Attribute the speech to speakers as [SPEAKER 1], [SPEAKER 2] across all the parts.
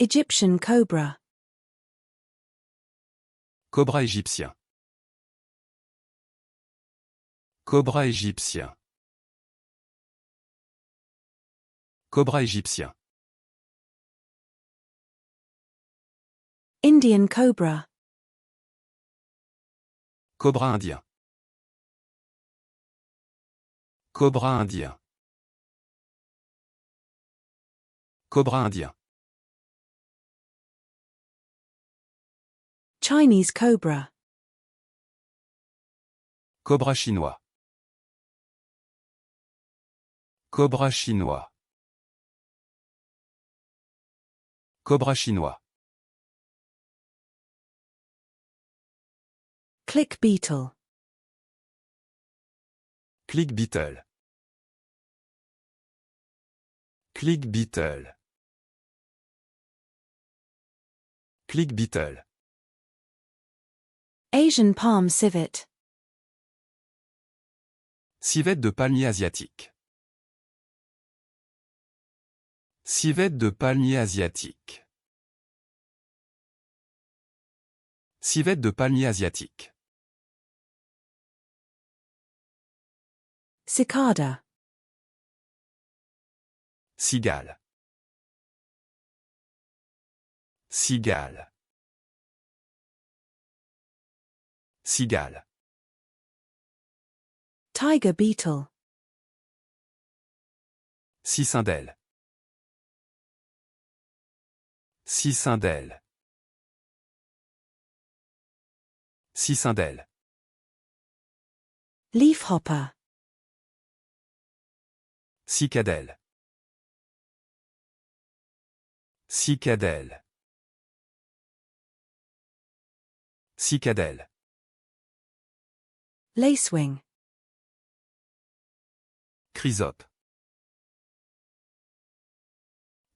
[SPEAKER 1] Egyptian cobra.
[SPEAKER 2] Cobra égyptien. Cobra égyptien. Cobra égyptien.
[SPEAKER 1] Indian cobra.
[SPEAKER 2] Cobra indien. Cobra indien. Cobra indien.
[SPEAKER 1] Chinese cobra.
[SPEAKER 2] Cobra chinois. Cobra chinois. Cobra chinois.
[SPEAKER 1] Click beetle.
[SPEAKER 2] Click beetle. Click beetle. Click beetle.
[SPEAKER 1] Asian palm civet.
[SPEAKER 2] Civette de palmier asiatique. Civette de palmier asiatique. Civette de palmier asiatique.
[SPEAKER 1] Cicada.
[SPEAKER 2] Cigale. Cigale. Cigale.
[SPEAKER 1] Tiger beetle.
[SPEAKER 2] Cicindelle. Cicindelle. Cicindelle.
[SPEAKER 1] Leafhopper.
[SPEAKER 2] Cicadelle. Cicadelle. Cicadelle.
[SPEAKER 1] Lacewing.
[SPEAKER 2] Chrysope.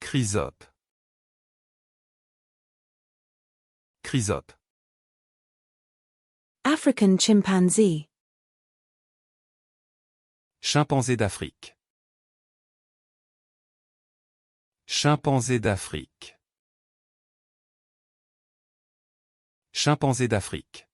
[SPEAKER 2] Chrysope. Chrysope.
[SPEAKER 1] African chimpanzee.
[SPEAKER 2] Chimpanzé d'Afrique. Chimpanzé d'Afrique. Chimpanzé d'Afrique.